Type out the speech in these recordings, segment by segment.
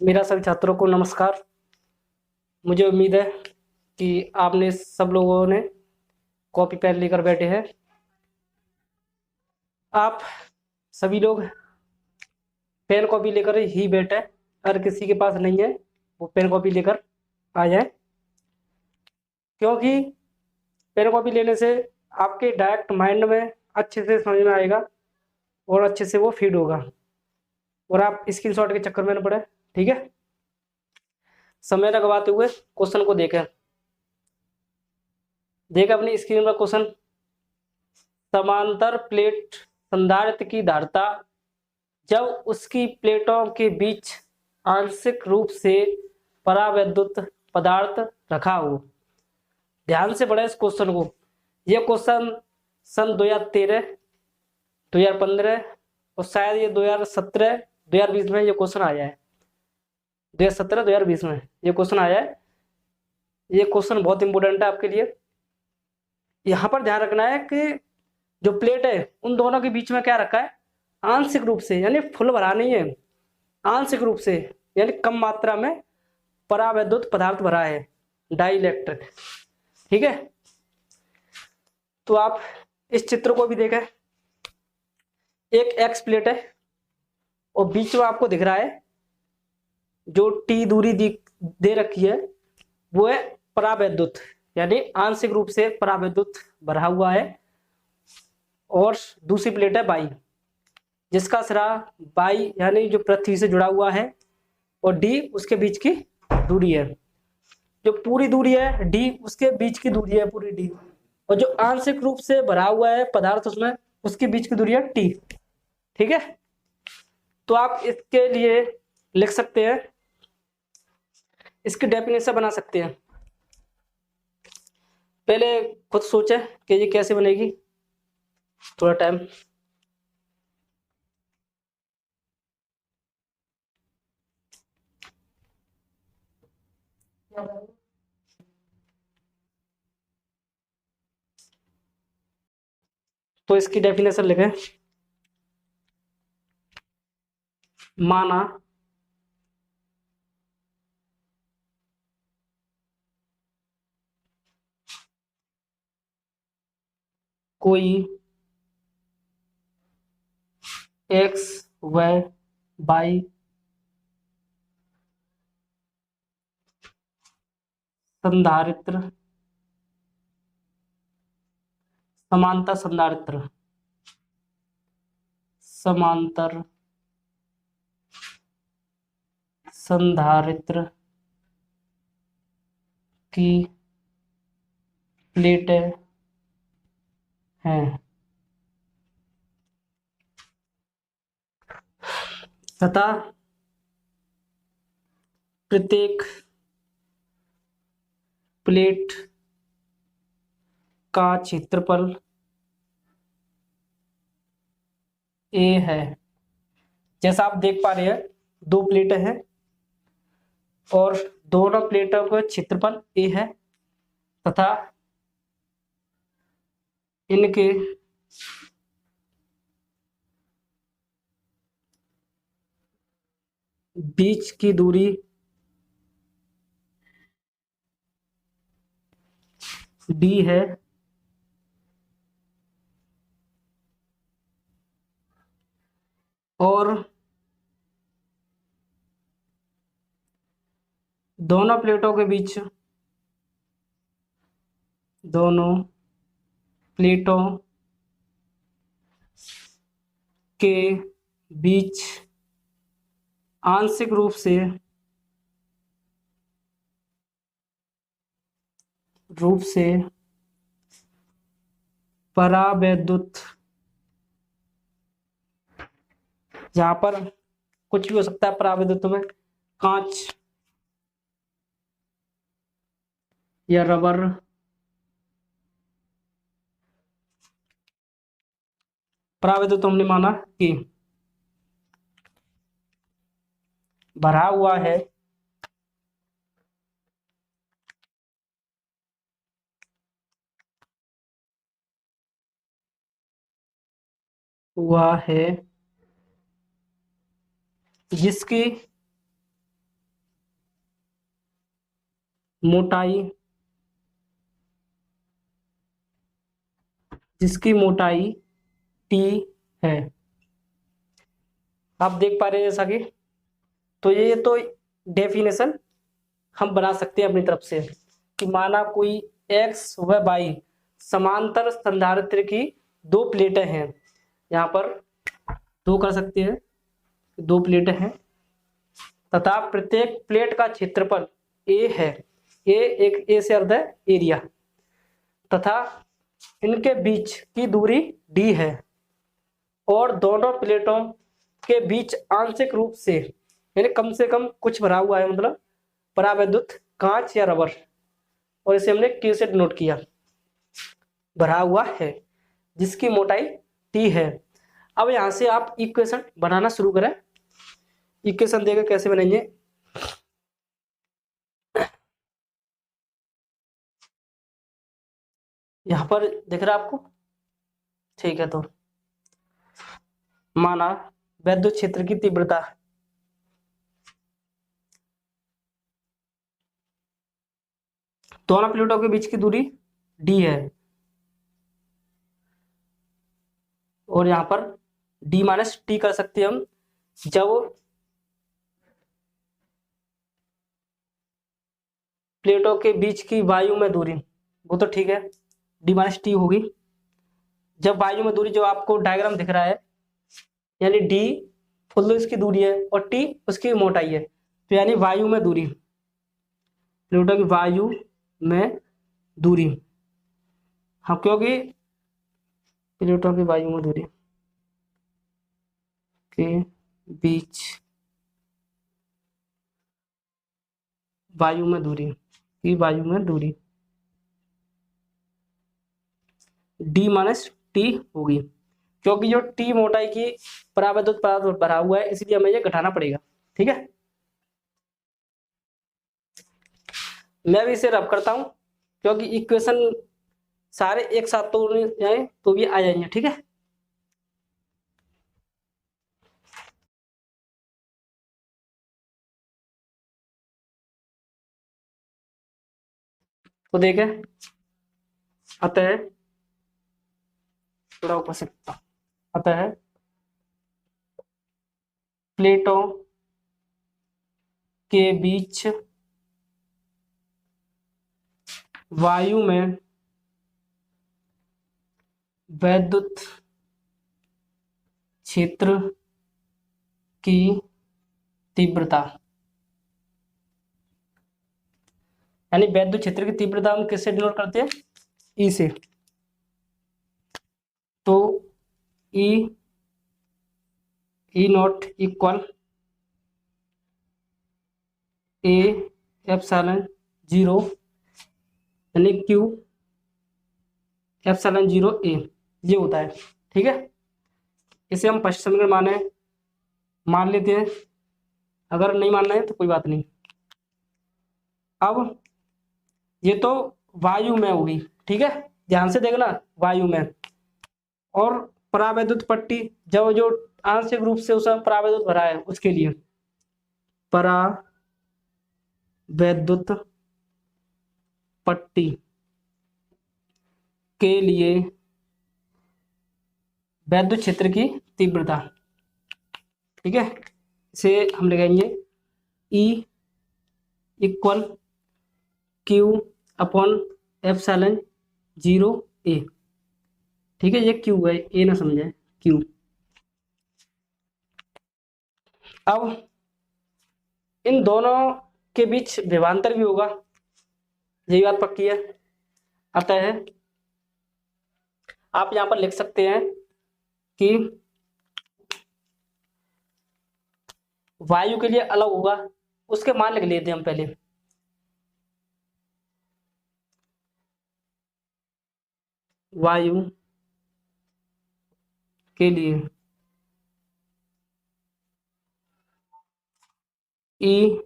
मेरा सभी छात्रों को नमस्कार। मुझे उम्मीद है कि आपने सब लोगों ने कॉपी पेन लेकर बैठे हैं। आप सभी लोग पेन कॉपी लेकर ही बैठे। अगर किसी के पास नहीं है वो पेन कॉपी लेकर आ जाए, क्योंकि पेन कॉपी लेने से आपके डायरेक्ट माइंड में अच्छे से समझ में आएगा और अच्छे से वो फीड होगा और आप स्क्रीनशॉट के चक्कर में न पड़े। ठीक है, समय लगवाते हुए क्वेश्चन को देखें। अपनी स्क्रीन पर क्वेश्चन। समांतर प्लेट संधारित्र की धारिता जब उसकी प्लेटों के बीच आंशिक रूप से परावैद्युत पदार्थ रखा हो। ध्यान से पढ़े इस क्वेश्चन को। यह क्वेश्चन सन 2013, 2015 और शायद ये 2017, 2020 में ये क्वेश्चन आया है। 2017, 2020 में ये क्वेश्चन आया है। ये क्वेश्चन बहुत इंपॉर्टेंट है आपके लिए। यहाँ पर ध्यान रखना है कि जो प्लेट है उन दोनों के बीच में क्या रखा है, आंशिक रूप से, यानी फुल भरा नहीं है, आंशिक रूप से यानी कम मात्रा में परावैद्युत पदार्थ भरा है, डाइलेक्ट्रिक। ठीक है, तो आप इस चित्र को भी देखें। एक एक्स प्लेट है और बीच में आपको दिख रहा है जो टी दूरी दे रखी है वो है परावैद्युत, यानी आंशिक रूप से परावैद्युत भरा हुआ है। और दूसरी प्लेट है बाई, जिसका सिरा बाई यानी जो पृथ्वी से जुड़ा हुआ है, और डी उसके बीच की दूरी है। जो पूरी दूरी है डी, उसके बीच की दूरी है पूरी डी, और जो आंशिक रूप से भरा हुआ है पदार्थ उसमें, उसके बीच की दूरी है टी। ठीक है, तो आप इसके लिए लिख सकते हैं, इसकी डेफिनेशन बना सकते हैं। पहले खुद सोचें कि ये कैसे बनेगी, थोड़ा टाइम। तो इसकी डेफिनेशन लिखें। माना कोई एक्स व वाई संधारित्र, समांतर संधारित्र, समांतर संधारित्र की प्लेटें हैं तथा प्रत्येक प्लेट का क्षेत्रफल ए है। जैसा आप देख पा रहे हैं, दो प्लेटें हैं और दोनों प्लेटों का क्षेत्रफल ए है तथा इनके बीच की दूरी डी है। और दोनों प्लेटों के बीच, दोनों प्लेटों के बीच आंशिक रूप से परावैद्युत, जहां पर कुछ भी हो सकता है परावैद्युत में, कांच या रबर, परावैद्युत हमने माना कि भरा हुआ है जिसकी मोटाई, जिसकी मोटाई टी है। आप देख पा रहे हैं जैसा कि, तो ये तो डेफिनेशन हम बना सकते हैं अपनी तरफ से कि माना कोई एक्स व वाई समांतर संधारित्र की दो प्लेटें हैं, यहाँ पर दो कर सकते हैं, दो प्लेटें हैं तथा प्रत्येक प्लेट का क्षेत्रफल ए है, ए एक ए से अर्थ है एरिया, तथा इनके बीच की दूरी डी है और दोनों प्लेटों के बीच आंशिक रूप से यानी कम से कम कुछ भरा हुआ है, मतलब परावैद्युत कांच या रबर, और इसे हमने Q से डिनोट किया, भरा हुआ है जिसकी मोटाई टी है। अब यहां से आप इक्वेशन बनाना शुरू करें। इक्वेशन देकर कैसे बनाएंगे, यहां पर दिख रहा है आपको, ठीक है। तो माना वैद्युत क्षेत्र की तीव्रता दोनों प्लेटों के बीच की दूरी डी है और यहाँ पर डी माइनस टी कर सकते हैं हम जब प्लेटों के बीच की वायु में दूरी, वो तो ठीक है, डी माइनस टी होगी। जब वायु में दूरी जो आपको डायग्राम दिख रहा है, यानी डी फुल इसकी दूरी है और टी उसकी मोटाई है, तो यानी वायु में दूरी, प्लेटों की वायु में दूरी, हाँ क्योंकि प्लेटों की वायु में दूरी के बीच वायु में दूरी की वायु में दूरी डी माइनस टी होगी, क्योंकि जो टी मोटाई की परावैद्युत पदार्थ भरा हुआ है इसलिए हमें ये घटाना पड़ेगा, ठीक है। मैं भी इसे रब करता हूं क्योंकि इक्वेशन सारे एक साथ तो नहीं जाए तो भी आ जाएंगे, ठीक है। तो देखें, अतः थोड़ा ऊपर से, अतः प्लेटों के बीच वायु में वैद्युत क्षेत्र की तीव्रता, यानी वैद्युत क्षेत्र की तीव्रता हम किससे डिनोट करते हैं, ई से। तो E E not equal A epsilon zero यानी क्यू एप्सिलॉन जीरो ए, ये होता है, ठीक है। इसे हम फर्स्ट समीकरण मान लेते हैं, अगर नहीं मानना है तो कोई बात नहीं। अब ये तो वायु में होगी, ठीक है, ध्यान से देखना, वायु में। और परावैद्युत पट्टी जब जो आंशिक रूप से उसमें परावैद्युत भरा है उसके लिए परावैद्युत पट्टी के लिए वैद्युत क्षेत्र की तीव्रता, ठीक है, इसे हम लिखेंगे E equal Q upon epsilon zero A, ठीक है, ये क्यू है, ए ना समझे, क्यू। अब इन दोनों के बीच विभवांतर भी होगा, यही बात पक्की है। अतः आप यहां पर लिख सकते हैं कि वायु के लिए अलग होगा, उसके मान लिख लेते हैं हम पहले। वायु के लिए ई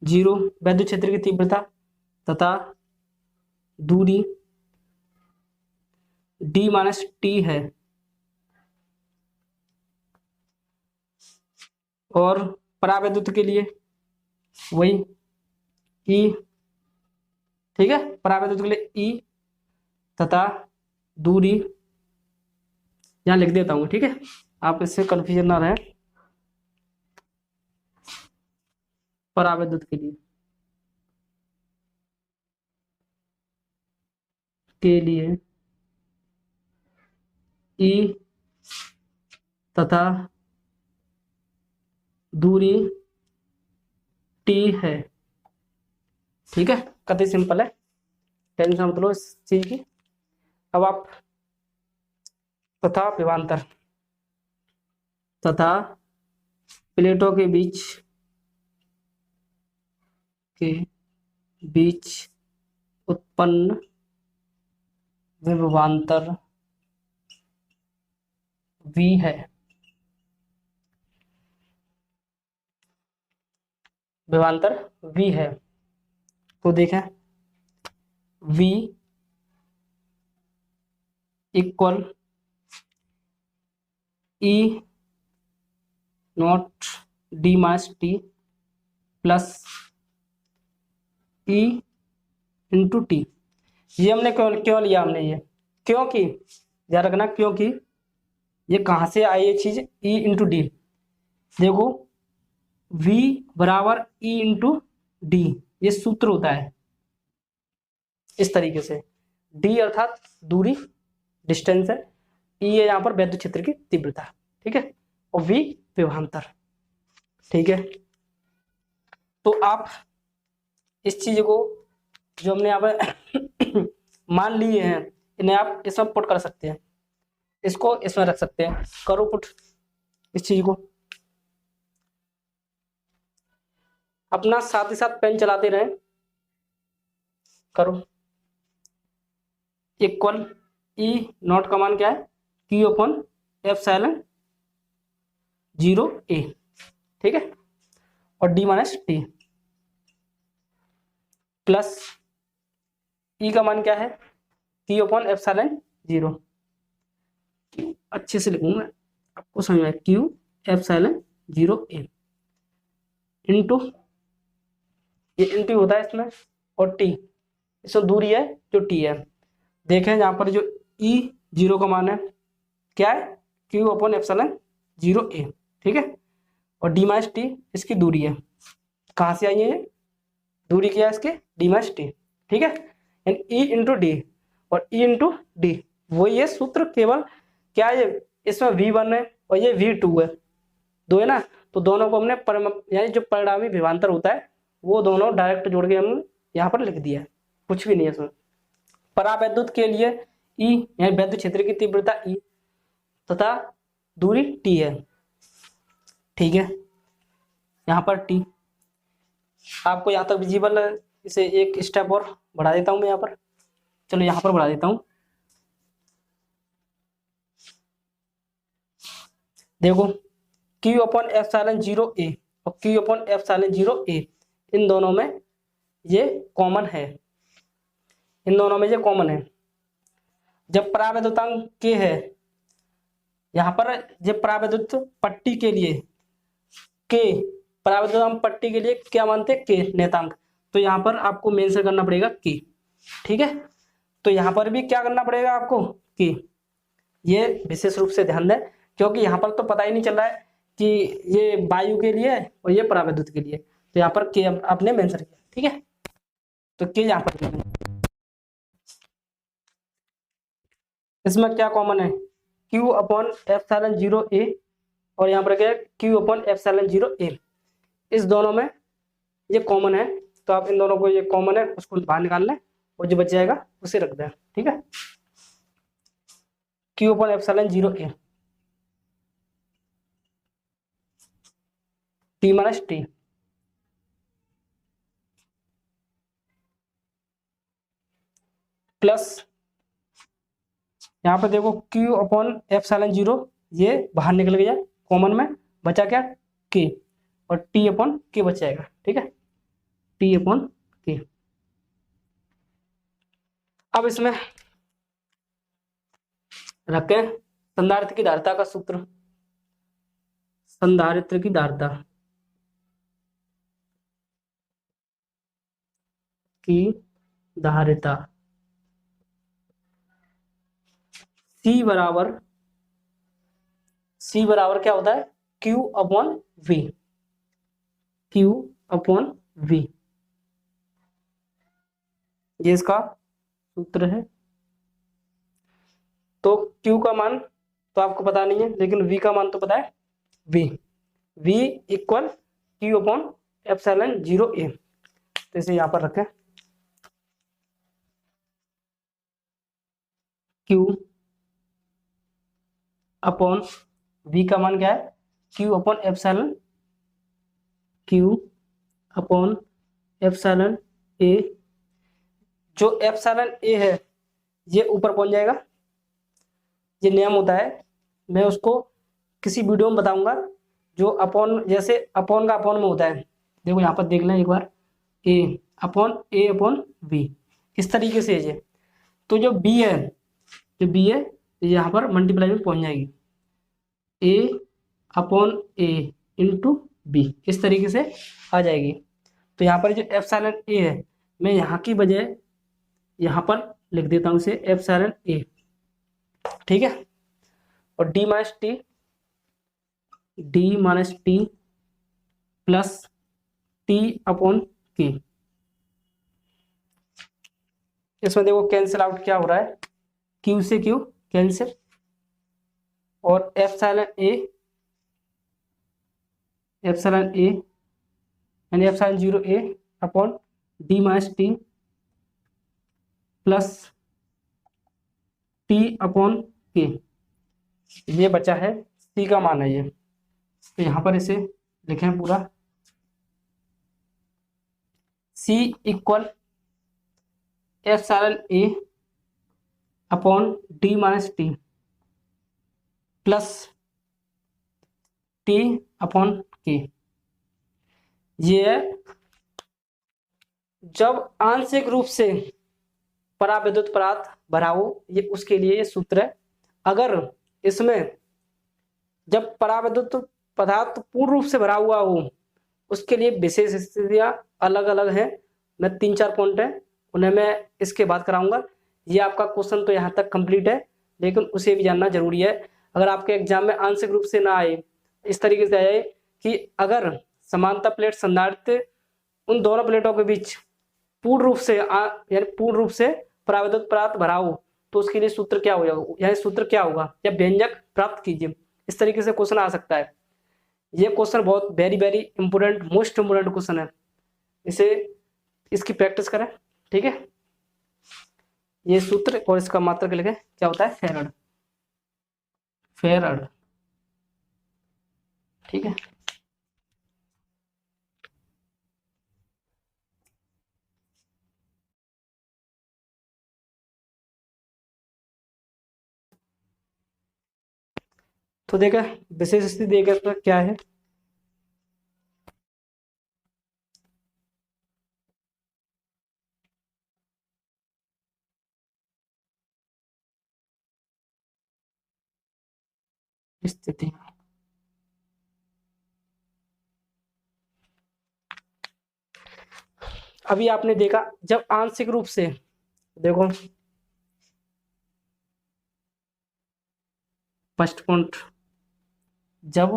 जीरो वैद्युत क्षेत्र की तीव्रता तथा दूरी डी माइनस टी है, और परावैद्युत के लिए वही ई ठीक है, परावैद्युत के लिए ई तथा दूरी यहाँ लिख देता हूँ, ठीक है, आप इससे कंफ्यूजन ना रहे। परावैद्युत के लिए ई तथा दूरी टी है, ठीक है, कतई सिंपल है, टेंशन मत लो इस चीज की। अब आप तथा विभवांतर तथा प्लेटों के बीच उत्पन्न विभवांतर V है, विभवांतर V है, तो देखें V equal E not D minus T plus E into T. ये हमने क्यों लिया हमने ये, क्योंकि ध्यान रखना, क्योंकि ये कहाँ से आई ये चीज, E इंटू डी। देखो V बराबर E इंटू डी, ये सूत्र होता है इस तरीके से, D अर्थात दूरी, डिस्टेंस है, E है यहाँ पर वैद्युत क्षेत्र की तीव्रता, ठीक है, और V विभवांतर, ठीक है। तो आप इस चीज को जो हमने यहाँ पर मान लिए हैं, इन्हें आप इसमें पुट कर सकते हैं, इसको इसमें रख सकते हैं, करो पुट इस चीज को, अपना साथ ही साथ पेन चलाते रहें, करो। इक्वल ई नॉट का मान क्या है, क्यू अपन एप्सिलॉन 0 ए, ठीक है, और डी माइनस टी प्लस ई का मान क्या है, क्यू अपन एप्सिलॉन 0, अच्छे से लिखूंगा मैं, आपको समझ में, क्यू एप्सिलॉन 0 ए इंटू, ये इंटू होता है इसमें, और टी, इसमें दूरी है जो टी है। देखें यहाँ पर जो ई 0 का मान है क्या है, क्यू अपन एप्सिलॉन 0 ए, ठीक है, और डी माइनस टी इसकी दूरी है, कहाँ से आई है ये दूरी, क्या है इसके, डी माइनस टी, ठीक है, यानी ई इंटू डी और ई इंटू डी, वही है सूत्र, केवल क्या है इसमें V1 है और ये V2 है, दो है ना, तो दोनों को हमने यानी जो परिणामी विभवांतर होता है वो दोनों डायरेक्ट जोड़ के हम यहाँ पर लिख दिया है, कुछ भी नहीं है इसमें। परावैद्युत के लिए E यानी वैद्युत क्षेत्र की तीव्रता E तथा दूरी T है, ठीक है, यहाँ पर T आपको यहाँ तक विजिबल है, इसे एक स्टेप और बढ़ा देता हूँ मैं यहाँ पर, चलो यहाँ पर बढ़ा देता हूँ, देखो क्यू अपन एप्सिलॉन 0 ए और क्यू अपन एप्सिलॉन 0 ए, इन दोनों में ये कॉमन है, इन दोनों में ये कॉमन है। जब परावैद्युतांक के है, यहाँ पर जब परावैद्युत पट्टी के लिए के, परावैद्युतांक पट्टी के लिए क्या मानते हैं, के नेतांक, तो यहाँ पर आपको मेंशन करना पड़ेगा के, ठीक है, तो यहाँ पर भी क्या करना पड़ेगा आपको, के, ये विशेष रूप से ध्यान दें, क्योंकि यहाँ पर तो पता ही नहीं चल रहा है कि ये वायु के लिए है और ये परावैद्युत के लिए, तो यहाँ पर के आपने मेंशन किया, ठीक है, तो के यहाँ पर इसमें क्या कॉमन है, Q अपॉन एप्सिलॉन 0 ए और यहाँ पर क्या है, Q अपॉन एप्सिलॉन 0 ए, इस दोनों में ये कॉमन है, तो आप इन दोनों को, ये कॉमन है उसको बाहर निकाल लें और जो बच जाएगा उसे रख दें, ठीक है, Q upon epsilon 0 A T minus T plus यहाँ पे देखो Q अपॉन एप्सिलॉन 0, ये बाहर निकल गया कॉमन में, बचा क्या, K, और T अपॉन K बच जाएगा, ठीक है, T अपॉन K। अब इसमें रखें संधारित्र की धारिता का सूत्र, संधारित्र की धारिता की धारिता C बराबर क्या होता है, Q upon V, Q upon V, ये इसका सूत्र है। तो Q का मान तो आपको पता नहीं है, लेकिन V का मान तो पता है, V equal Q upon epsilon 0A। तो इसे यहां पर रखें, Q अपॉन V का मान क्या है, Q upon epsilon, Q upon epsilon A। जो एप्सिलॉन A है ये ऊपर पहुंच जाएगा, ये नियम होता है, मैं उसको किसी वीडियो में बताऊंगा। जो अपॉन, जैसे अपॉन का अपॉन में होता है, देखो यहाँ पर देख लें एक बार, A अपॉन B, इस तरीके से ये। तो जो B है, यहाँ पर मल्टीप्लाई में पहुंच जाएगी, A upon A into B, इस तरीके से आ जाएगी। तो यहाँ पर जो एप्सिलॉन A है, मैं यहाँ की बजाय यहाँ पर लिख देता हूँ इसे एप्सिलॉन A, ठीक है। और D minus T plus T upon K, इसमें देखो कैंसिल आउट क्या हो रहा है, Q से Q कैंसिल, और एप्सिलॉन A यानी epsilon 0A upon D minus T plus T upon K, ये बचा है, C का मान है ये। तो यहाँ पर इसे लिखें पूरा, C equal epsilon A upon D minus T plus T upon K। ये है जब आंशिक रूप से पराविद्युत पदार्थ भरा हो, ये उसके लिए ये सूत्र है। अगर इसमें जब पराविद्युत पदार्थ पूर्ण रूप से भरा हुआ हो, उसके लिए विशेष स्थितियां अलग अलग हैं, मैं 3-4 पॉइंट है, उन्हें मैं इसके बाद कराऊंगा। ये आपका क्वेश्चन तो यहाँ तक कंप्लीट है, लेकिन उसे भी जानना जरूरी है। अगर आपके एग्जाम में आंशिक रूप से ना आए, इस तरीके से आए कि अगर समांतर प्लेट संधारित्र उन दोनों प्लेटों के बीच पूर्ण रूप से यानी पूर्ण रूप से पराविद्युत पदार्थ भरा हो, तो उसके लिए सूत्र क्या हो जाएगा, यानी सूत्र क्या होगा, या व्यंजक प्राप्त कीजिए, इस तरीके से क्वेश्चन आ सकता है। ये क्वेश्चन बहुत very very important, most important question है, इसे इसकी प्रैक्टिस करें, ठीक है। ये सूत्र और इसका मात्रक लिखें, क्या होता है, फेराड, ठीक है। तो देखा विशेष स्थिति देखा क्या है, स्थिति अभी आपने देखा जब आंशिक रूप से, देखो फर्स्ट पॉइंट, जब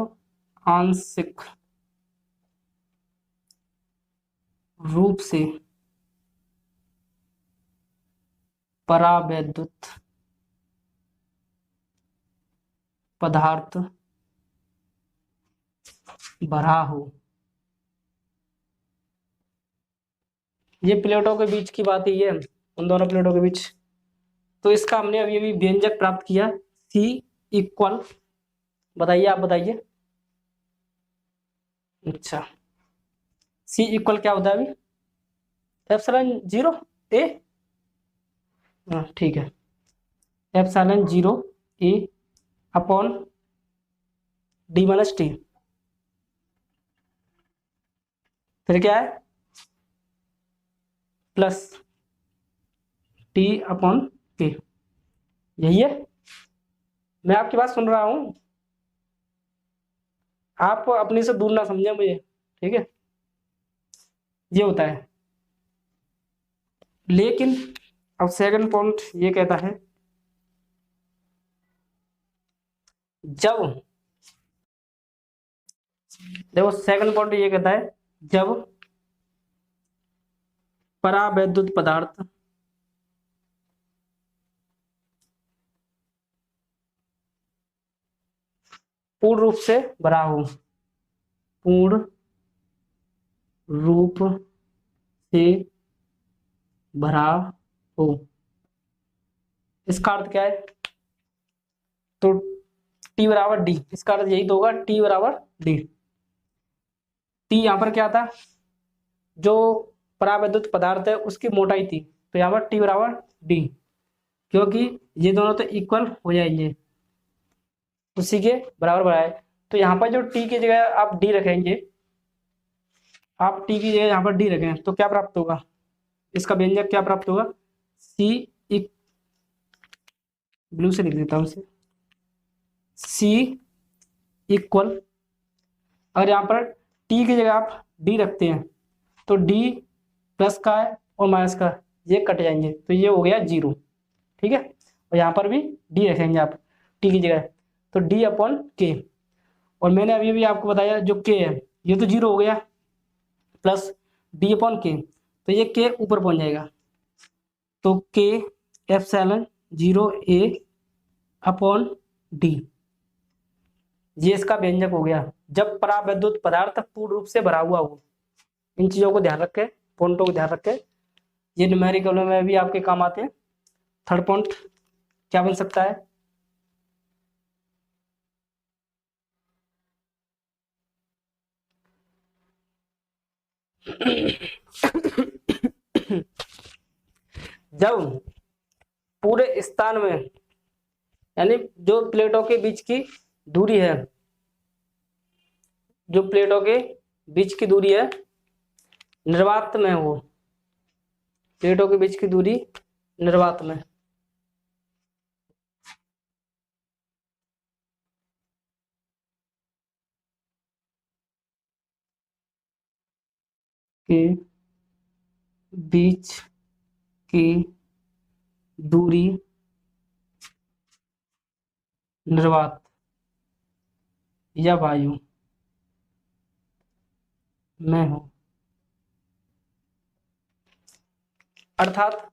आंशिक रूप से परावैद्युत पदार्थ भरा हो, ये प्लेटों के बीच की बात ही है, उन दोनों प्लेटों के बीच। तो इसका हमने अभी अभी व्यंजक प्राप्त किया, C इक्वल, बताइए, आप बताइए। अच्छा, C इक्वल क्या होता है अभी, एप्सिलॉन 0A, हाँ ठीक है, epsilon 0A upon D minus T, फिर क्या है, प्लस T अपॉन K, यही है। मैं आपकी बात सुन रहा हूं, आप अपने से दूर ना समझे मुझे, ठीक है। ये होता है, लेकिन अब सेकंड पॉइंट ये कहता है जब, देखो सेकंड पॉइंट ये कहता है जब परावैद्युत पदार्थ पूर्ण रूप से भरा हो, पूर्ण रूप से भरा हो, इसका अर्थ क्या है? तो टी बराबर डी, इसका अर्थ यही तो होगा, टी बराबर डी। टी यहाँ पर क्या था? जो परावैद्युत पदार्थ है उसकी मोटाई थी, तो यहाँ पर टी बराबर डी, क्योंकि ये दोनों तो इक्वल हो जाएंगे, उसी के बराबर बनाए। तो यहाँ पर जो टी की जगह आप डी रखेंगे, आप टी की जगह यहाँ पर डी रखें तो क्या प्राप्त होगा? इसका व्यंजक क्या प्राप्त होगा? सी इक, ब्लू से लिख देता हूँ इसे, सी इक्वल, अगर यहाँ पर टी की जगह आप डी रखते हैं तो डी प्लस का है और माइनस का, ये कट जाएंगे, तो ये हो गया जीरो। ठीक है, और यहाँ पर भी डी रखेंगे आप टी की जगह, तो डी अपॉन के, और मैंने अभी भी आपको बताया जो के है ये तो जीरो हो गया, प्लस डी अपॉन के, तो ये के ऊपर पहुंच जाएगा, तो के एप्सिलॉन जीरो ए अपॉन डी, ये इसका व्यंजक हो गया जब परावैद्युत पदार्थ पूर्ण रूप से भरा हुआ हो। इन चीजों को ध्यान रखें, पॉइंटों को ध्यान रखें, ये न्यूमेरिकल में भी आपके काम आते हैं। थर्ड पॉइंट क्या बन सकता है? जब पूरे स्थान में, यानी जो प्लेटों के बीच की दूरी है, जो प्लेटों के बीच की दूरी है निर्वात में हो, प्लेटों के बीच की दूरी निर्वात में, के बीच की दूरी निर्वात या वायु में हो, अर्थात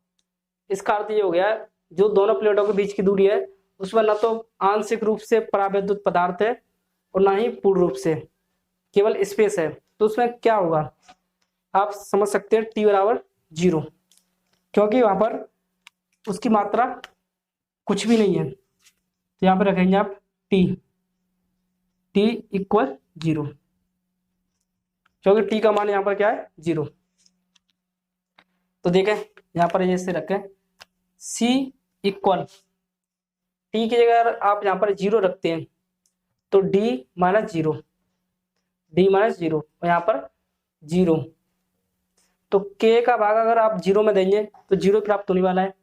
इसका अर्थ ये हो गया जो दोनों प्लेटों के बीच की दूरी है उसमें ना तो आंशिक रूप से परावैद्युत पदार्थ है और ना ही पूर्ण रूप से, केवल स्पेस है, तो उसमें क्या होगा आप समझ सकते हैं, टी बराबर जीरो, क्योंकि वहां पर उसकी मात्रा कुछ भी नहीं है, तो यहाँ पर रखेंगे आप टी, टी इक्वल जीरो, क्योंकि टी का मान यहाँ पर क्या है? जीरो। तो देखें यहाँ पर जैसे रखें सी इक्वल, टी की जगह अगर आप यहाँ पर जीरो रखते हैं तो D minus zero, D minus zero, और यहाँ पर जीरो, तो के का भाग अगर आप जीरो में देंगे तो जीरो प्राप्त होने वाला है,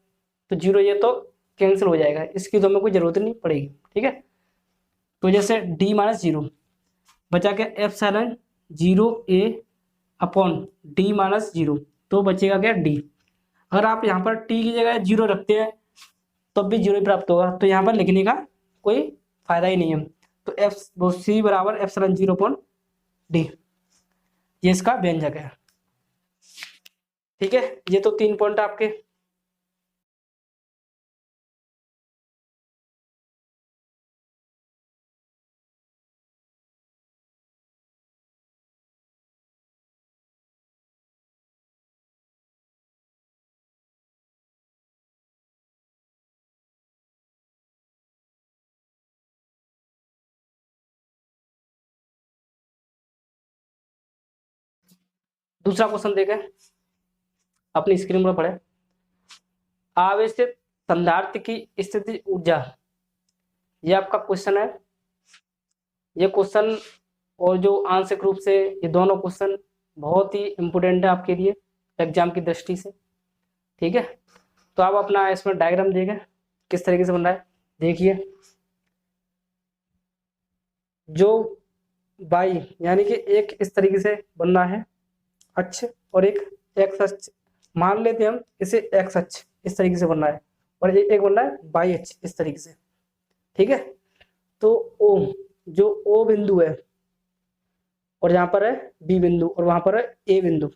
तो जीरो ये तो कैंसिल हो जाएगा, इसकी तो हमें कोई जरूरत नहीं पड़ेगी। ठीक है, तो जैसे डी माइनस जीरो बचा के एप्सिलॉन जीरो ए अपॉन डी माइनस जीरो, तो बचेगा क्या? डी। अगर आप यहाँ पर टी की जगह जीरो रखते हैं तो भी जीरो ही प्राप्त होगा, तो यहाँ पर लिखने का कोई फायदा ही नहीं है, तो एफ सी बराबर एप्सिलॉन जीरो अपॉन डी, ये इसका व्यंजक है। ठीक है, ये तो 3 पॉइंट आपके। दूसरा क्वेश्चन देखें, अपनी स्क्रीन पर पढ़े, आवेशित संधारित्र की स्थिति ऊर्जा, ये आपका क्वेश्चन है। ये क्वेश्चन और जो आंशिक रूप से, ये दोनों क्वेश्चन बहुत ही इंपोर्टेंट है आपके लिए एग्जाम की दृष्टि से। ठीक है, तो आप अपना इसमें डायग्राम देखें किस तरीके से बन रहा है, देखिए जो बाई यानी कि एक इस तरीके से बन रहा है अक्ष, और एक एक्स अक्ष मान लेते हैं हम इसे एक्स अक्ष इस तरीके से बनना है और एक बनना है वाई अक्ष इस तरीके से, ठीक है। तो ओ, जो ओ बिंदु है और यहाँ पर है बी बिंदु और वहां पर है ए बिंदु,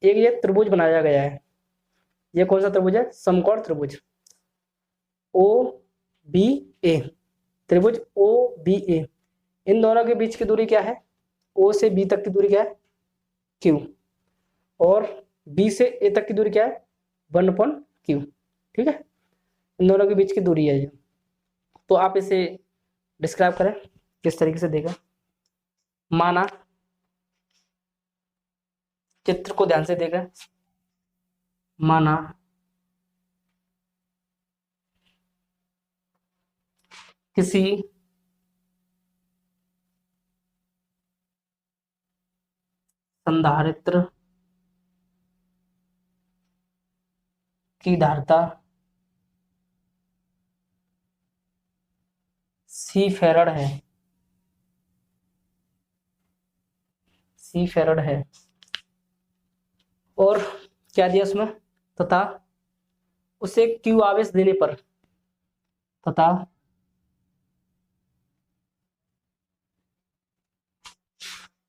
एक ये त्रिभुज बनाया गया है। ये कौन सा त्रिभुज है? समकोण त्रिभुज ओ बी ए, त्रिभुज ओ बी ए। इन दोनों के बीच की दूरी क्या है? ओ से बी तक की दूरी क्या है? क्यू। और बी से ए तक की दूरी क्या है? 1/क्यू, ठीक है। इन दोनों के बीच की दूरी है ये। तो आप इसे डिस्क्राइब करें किस तरीके से देगा। माना, चित्र को ध्यान से देगा। माना किसी संधारित्र की धारिता सी फैरड है, सी फैरड है। और क्या दिया उसमें? तथा उसे क्यू आवेश देने पर, तथा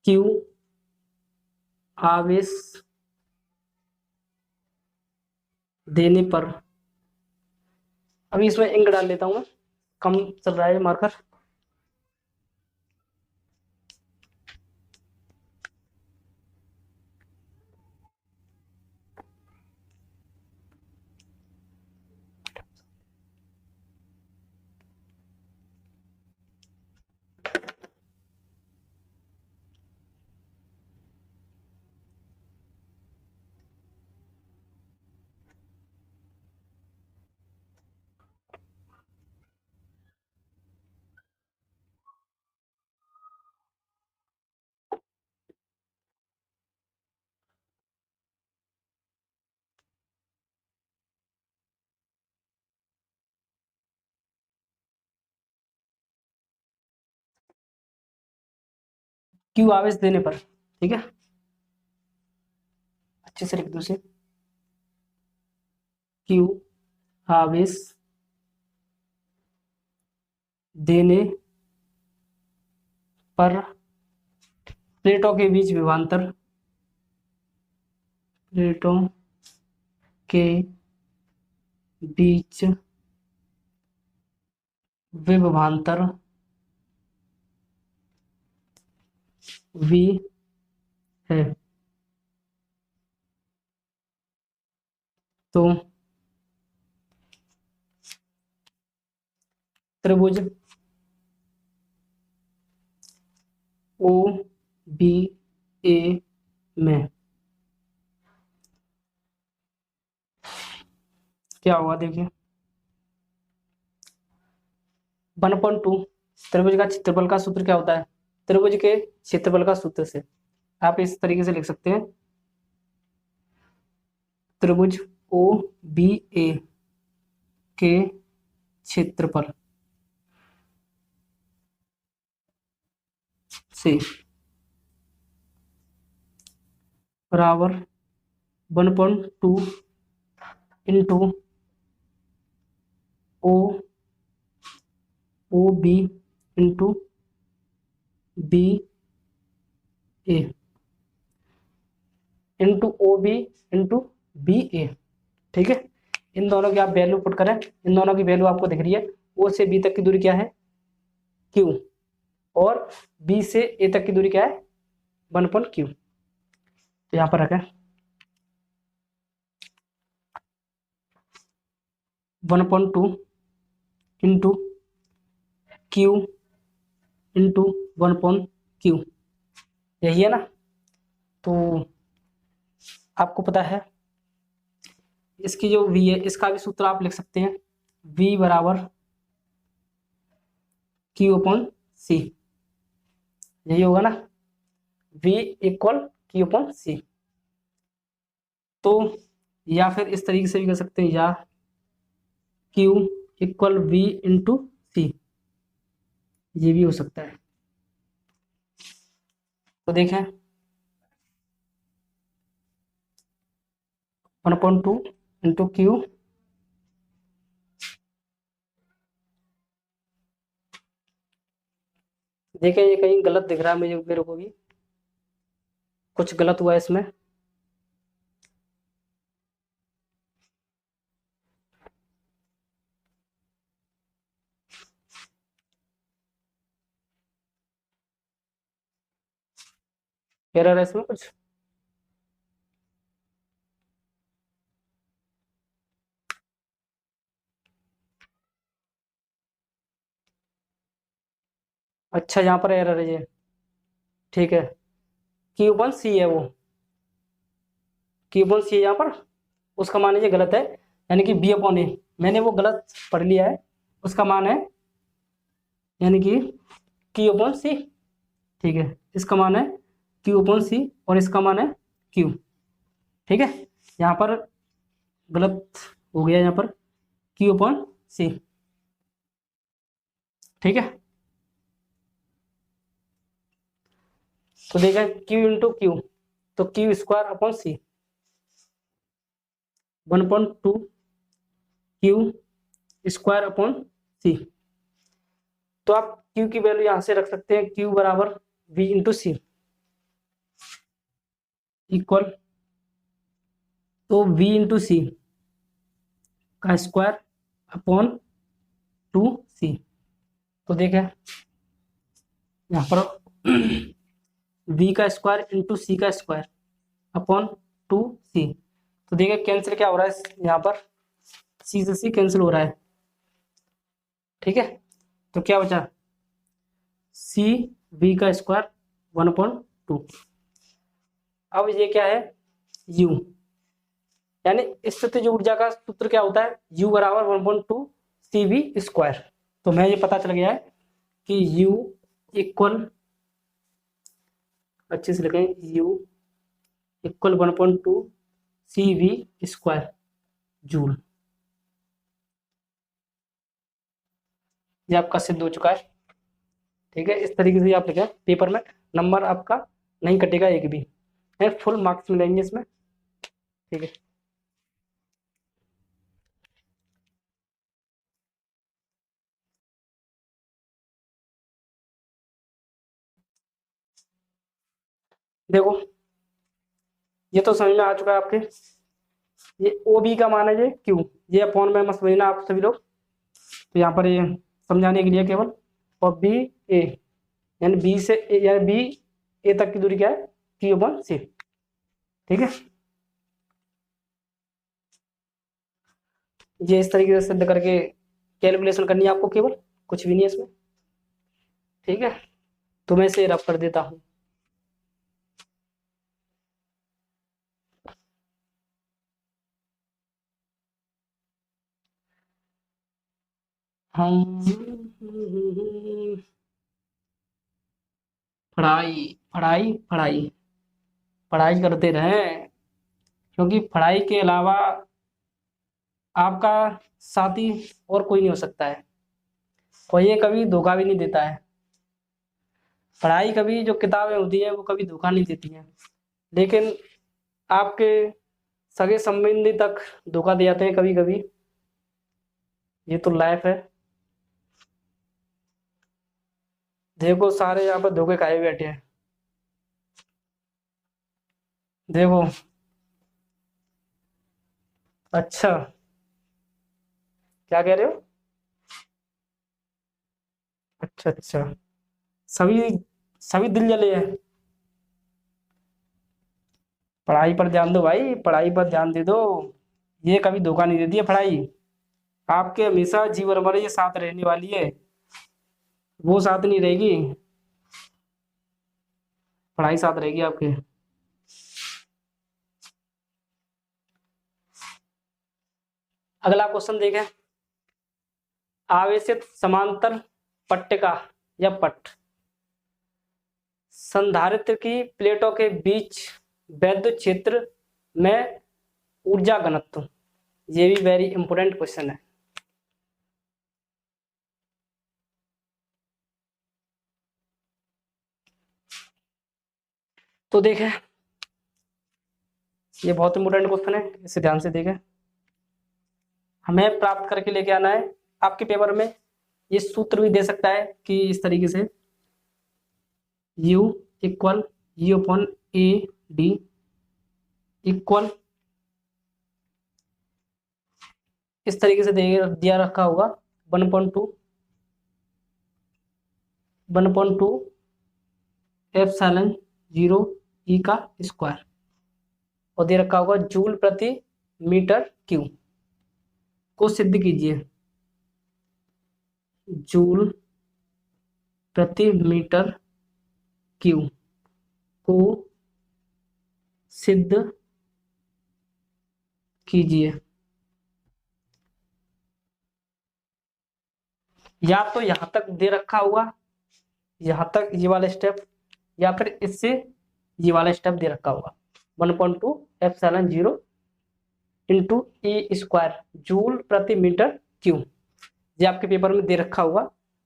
क्यू आवेश देने पर, अभी इसमें इंक डाल लेता हूँ मैं, कम चल रहा है मार्कर। क्यू आवेश देने पर, ठीक है, अच्छे से लिख दो उसे। क्यू आवेश देने पर प्लेटों के बीच विभवांतर, प्लेटों के बीच विभवांतर वी है। तो त्रिभुज ओ बी ए में क्या होगा देखिए। 1/2 त्रिभुज का क्षेत्रफल का सूत्र क्या होता है? त्रिभुज के क्षेत्रफल का सूत्र से आप इस तरीके से लिख सकते हैं, त्रिभुज ओ बी ए के क्षेत्रफल से बराबर 1/2 into O O B into B A into O B into B A, ठीक है। इन दोनों की आप वैल्यू पुट करें, इन दोनों की वैल्यू आपको दिख रही है। ओ से बी तक की दूरी क्या है? क्यू। और बी से ए तक की दूरी क्या है? 1/क्यू। तो यहाँ पर रखें 1/2 इंटू क्यू इंटू 1/क्यू, यही है ना। तो आपको पता है इसकी जो v है इसका भी सूत्र आप लिख सकते हैं, v बराबर Q/C, यही होगा ना, v = Q/C। तो या फिर इस तरीके से भी कर सकते हैं, या Q = V/C, ये भी हो सकता है। तो देखें 1/2 इंटू क्यू। देखें ये कहीं गलत दिख रहा है मुझे, मेरे को भी कुछ गलत हुआ है इसमें। एरर है इसमें कुछ। अच्छा यहाँ पर एरर है ये, ठीक है। Q/C है वो, Q/C है यहाँ पर, उसका मान ये गलत है, यानी कि B/A। मैंने वो गलत पढ़ लिया है, उसका मान है यानी कि Q/C, ठीक है। इसका मान है Q/C और इसका मान है Q, ठीक है। यहाँ पर गलत हो गया, यहाँ पर Q/C, ठीक है। तो देखा Q इंटू क्यू, तो Q²/C, 1/2 Q²/C। तो आप Q की वैल्यू यहां से रख सकते हैं, Q बराबर V/C इक्वल, तो V/C का स्क्वायर/2C। तो देखें यहाँ पर V का स्क्वायर इंटू C का स्क्वायर अपॉन 2C। तो देखिए कैंसिल क्या हो रहा है यहाँ पर, C से C कैंसिल हो रहा है, ठीक है। तो क्या बचा, C V का स्क्वायर 1/2। अब ये क्या है, U, यानी स्थितिज ऊर्जा का सूत्र क्या होता है, U बराबर 1/2 CV²। तो मैं ये पता चल गया है कि U इक्वल, अच्छे से लिखें, U इक्वल 1/2 CV² जूल। ये आपका सिद्ध हो चुका है, ठीक है। इस तरीके से आप लिखें पेपर में, नंबर आपका नहीं कटेगा एक भी, है फुल मार्क्स मिलेंगे इसमें, ठीक है। देखो ये तो समझ में आ चुका है आपके, ये ओ बी का मान है, ये क्यू, ये अपॉन में मत समझना आप सभी लोग, तो यहाँ पर ये समझाने के लिए केवल। और बी ए, यानी बी से ए, यानी बी ए तक की दूरी क्या है, Q/C, ठीक है। ये इस तरीके से सिद्ध करके कैलकुलेशन करनी है आपको, केवल कुछ भी नहीं है इसमें, ठीक है। तो मैं इसे रब कर देता हूँ। हम पढ़ाई पढ़ाई पढ़ाई पढ़ाई करते रहें, क्योंकि पढ़ाई के अलावा आपका साथी और कोई नहीं हो सकता है, और ये कभी धोखा भी नहीं देता है। पढ़ाई कभी, जो किताबें होती है वो कभी धोखा नहीं देती हैं, लेकिन आपके सगे संबंधी तक धोखा दे जाते हैं कभी कभी। ये तो लाइफ है। देखो सारे यहाँ पर धोखे खाए बैठे हैं, देखो। अच्छा, क्या कह रहे हो, अच्छा अच्छा, सभी सभी दिल जले हैं। पढ़ाई पर ध्यान दो भाई, पढ़ाई पर ध्यान दे दो, ये कभी धोखा नहीं देती है पढ़ाई, आपके हमेशा जीवन भर ये साथ रहने वाली है, वो साथ नहीं रहेगी, पढ़ाई साथ रहेगी आपके। अगला क्वेश्चन देखें, आवेशित समांतर पट्टिका या पट संधारित्र की प्लेटों के बीच वैद्युत क्षेत्र में ऊर्जा घनत्व, ये भी वेरी इंपोर्टेंट क्वेश्चन है। तो देखें ये बहुत इंपॉर्टेंट क्वेश्चन है, इसे ध्यान से देखें। हमें प्राप्त करके लेके आना है। आपके पेपर में ये सूत्र भी दे सकता है कि इस तरीके से U equal U upon A D equal इस तरीके से दिया रखा होगा 1.2 एप्सिलॉन 0 ई का स्क्वायर और दे रखा होगा जूल प्रति मीटर क्यूब को सिद्ध कीजिए। जूल प्रति मीटर क्यूब को सिद्ध कीजिए। या तो यहां तक दे रखा हुआ, यहां तक ये वाला स्टेप, या फिर इससे ये वाला स्टेप दे रखा होगा 1.2 epsilon 0 into E square joule प्रति मीटर क्यूब। ये आपके पेपर में दे रखा हुआ,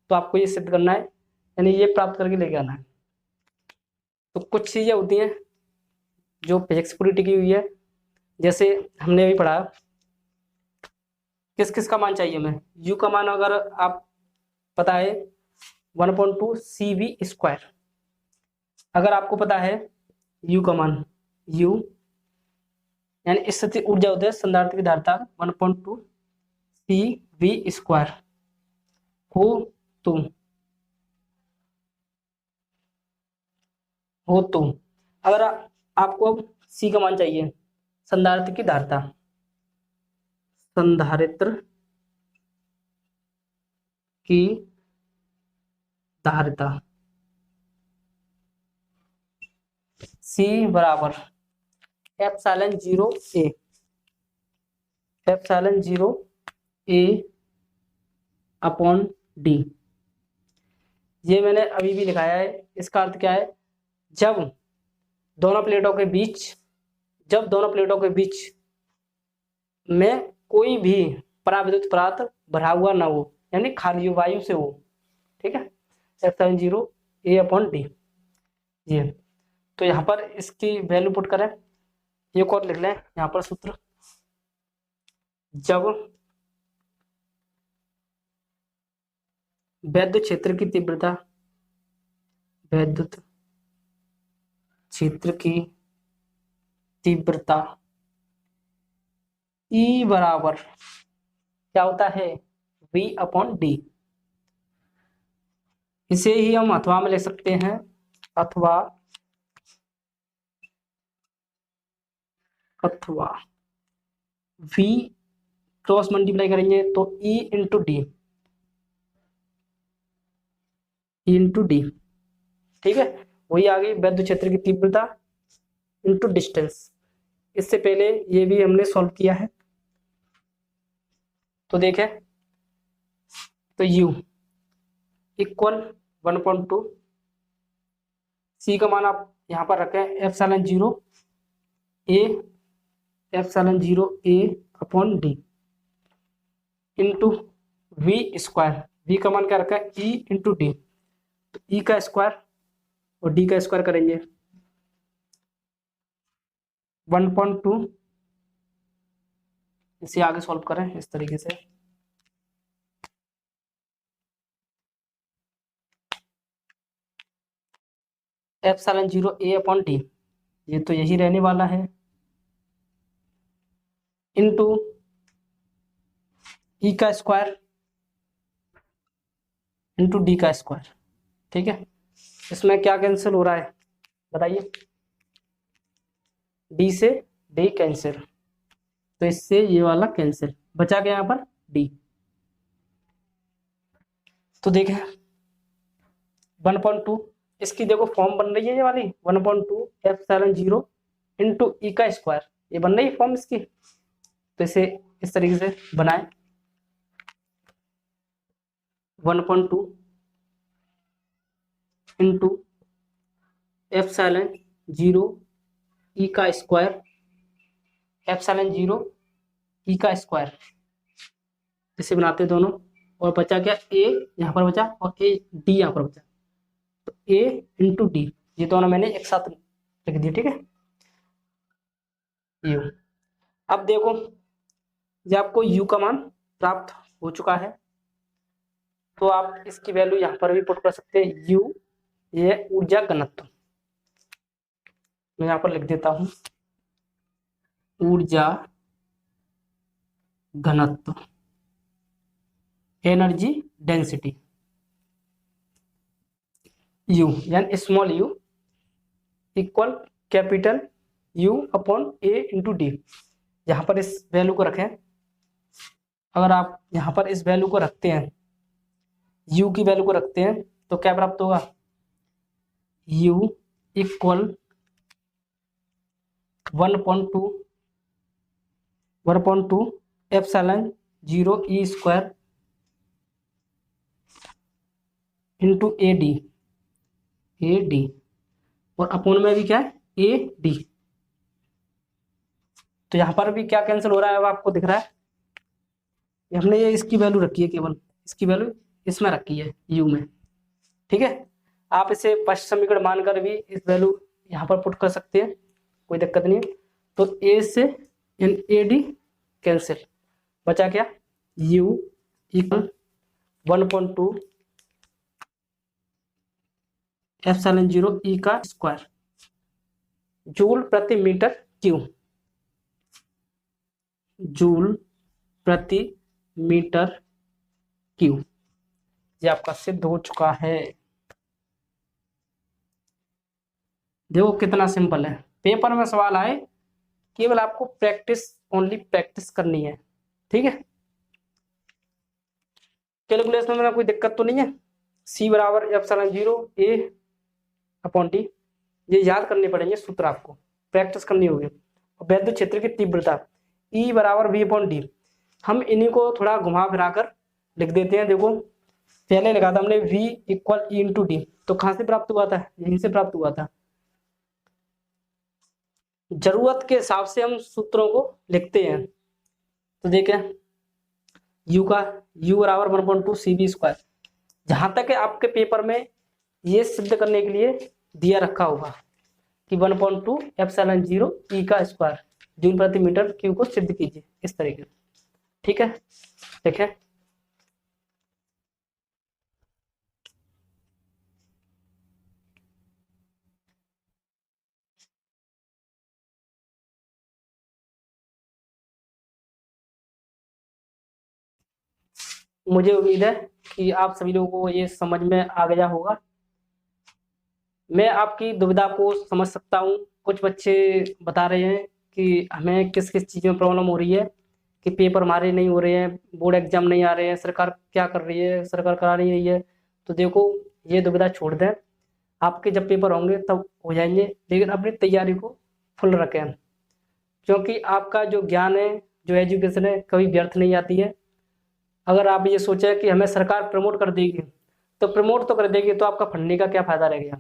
तो आपको ये सिद्ध करना है, यानी ये प्राप्त करके लेके आना है। तो कुछ चीजें होती हैं जो फिजिक्स पूरी टिकी हुई है, जैसे हमने अभी पढ़ा किस किस का मान चाहिए हमें। यू का मान अगर आप पता है 1.2 CV स्क्वायर, अगर आपको पता है यू का मान, यू यानी स्थिति ऊर्जा होती है संधारित्र की धारिता 1.2 CV स्क्वायर हो तो अगर आपको अब सी का मान चाहिए, संधारित्र की धारिता, संधारित्र की धारिता C बराबर epsilon 0 A, epsilon 0 A upon D. ये मैंने अभी भी लिखाया है। इसका अर्थ क्या है, जब दोनों प्लेटों के बीच में कोई भी पराविद्युत पदार्थ भरा हुआ ना हो, यानी खाली वायु से हो, ठीक है, एप्सिलॉन 0 A अपॉन डी। ये तो यहाँ पर इसकी वैल्यू पुट करें, एक और लिख लें यहाँ पर सूत्र, जब विद्युत क्षेत्र की तीव्रता, विद्युत क्षेत्र की तीव्रता E बराबर क्या होता है V अपॉन डी। इसे ही हम अथवा में लिख सकते हैं, अथवा V क्रॉस मल्टीप्लाई करेंगे तो E इंटू डी, ठीक है, वही आ गई विद्युत क्षेत्र की तीव्रता इंटू डिस्टेंस। इससे पहले ये भी हमने सॉल्व किया है, तो देखें तो U इक्वल 1.2, C का मान आप यहाँ पर रखें epsilon 0 A upon D into V square, V का मान क्या रखा है E इंटू डी, तो E का स्क्वायर और D का स्क्वायर करेंगे 1.2, इसे आगे सॉल्व करें इस तरीके से, एप्सिलॉन 0 A अपॉन डी, ये तो यही रहने वाला है, इंटू E का स्क्वायर इंटू डी का स्क्वायर, ठीक है। इसमें क्या कैंसिल हो रहा है बताइए, डी से डी कैंसिल, तो इससे ये वाला कैंसिल, बचा गया यहाँ पर डी। तो देखें 1.2, इसकी देखो फॉर्म बन रही है ये वाली 1.2 एप्सिलॉन 0 इंटू ई का स्क्वायर, ये बन रही है फॉर्म इसकी, तो इसे इस तरीके से बनाए 1.2 इंटू एप्सिलॉन 0 ई का स्क्वायर, एप्सिलॉन 0 ई का स्क्वायर, इसे बनाते दोनों, और बचा क्या ए यहाँ पर बचा और ए डी यहाँ पर बचा, तो ए इंटू डी, ये दोनों मैंने एक साथ लिख दिए, ठीक है। यू। अब देखो, ये आपको यू का मान प्राप्त हो चुका है, तो आप इसकी वैल्यू यहाँ पर भी पुट कर सकते हैं। यू ये ऊर्जा घनत्व, मैं यहाँ पर लिख देता हूँ, ऊर्जा घनत्व, एनर्जी डेंसिटी, यू यानी small you equal capital you upon A into D. यहाँ पर इस वैल्यू को रखें, अगर आप यहाँ पर इस वैल्यू को रखते हैं, यू की वैल्यू को रखते हैं, तो क्या प्राप्त होगा, you equal 1.2 epsilon 0 E square into A D, और अपोन में भी क्या है, ए डी। तो यहाँ पर भी क्या कैंसिल हो रहा है, अब आपको दिख रहा है, हमने ये इसकी वैल्यू रखी है, केवल इसकी वैल्यू इसमें रखी है यू में। ठीक है, आप इसे फर्स्ट समीकरण मानकर भी इस वैल्यू यहाँ पर पुट कर सकते हैं, कोई दिक्कत नहीं है। तो ए से ए डी कैंसिल, बचा क्या, यू इक्वल 1.2 एप्सिलॉन 0 ई का स्क्वायर जूल प्रति मीटर क्यू, जूल प्रति मीटर क्यू। ये आपका सिद्ध हो चुका है। देखो कितना सिंपल है, पेपर में सवाल आए, केवल आपको प्रैक्टिस, ओनली प्रैक्टिस करनी है। ठीक है, कैलकुलेशन में कोई दिक्कत तो नहीं है। सी बराबर एप्सिलॉन 0 ए अपॉन टी, ये याद करने पड़ेंगे सूत्र, आपको प्रैक्टिस करनी होगी। वैद्युत क्षेत्र की तीव्रता ई बराबर वी अपॉन डी, हम इन्हीं को थोड़ा घुमा फिरा कर लिख देते हैं। देखो पहले लिखा था हमने v equal E into D, तो कहाँ से प्राप्त हुआ था, यहीं से प्राप्त हुआ था। जरूरत के हिसाब से हम सूत्रों को लिखते हैं। तो देखें u का u बराबर 1.2 CV स्क्वायर, जहां तक है आपके पेपर में ये सिद्ध करने के लिए दिया रखा होगा कि 1.2 एप्सिलॉन 0 ई का स्क्वायर जूल प्रति मीटर क्यू को सिद्ध कीजिए, इस तरीके से। ठीक है, देखें मुझे उम्मीद है कि आप सभी लोगों को ये समझ में आ गया होगा। मैं आपकी दुविधा को समझ सकता हूँ। कुछ बच्चे बता रहे हैं कि हमें किस किस चीज़ में प्रॉब्लम हो रही है, कि पेपर हमारे नहीं हो रहे हैं, बोर्ड एग्जाम नहीं आ रहे हैं, सरकार क्या कर रही है, सरकार करा नहीं रही है। तो देखो ये दुविधा छोड़ दें, आपके जब पेपर होंगे तब हो जाएंगे, लेकिन अपनी तैयारी को फुल रखें, क्योंकि आपका जो ज्ञान है, जो एजुकेशन है, कभी व्यर्थ नहीं आती है। अगर आप ये सोचें कि हमें सरकार प्रमोट कर देगी, तो प्रमोट तो कर देगी, तो आपका पढ़ने का क्या फ़ायदा रह गया।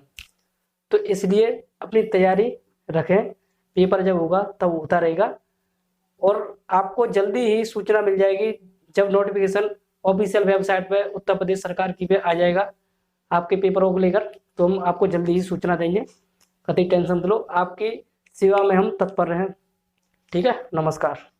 तो इसलिए अपनी तैयारी रखें, पेपर जब होगा तब होता रहेगा, और आपको जल्दी ही सूचना मिल जाएगी जब नोटिफिकेशन ऑफिशियल वेबसाइट पे उत्तर प्रदेश सरकार की पे आ जाएगा आपके पेपरों को लेकर, तो हम आपको जल्दी ही सूचना देंगे। कतई टेंशन मत लो, आपकी सेवा में हम तत्पर रहें। ठीक है, नमस्कार।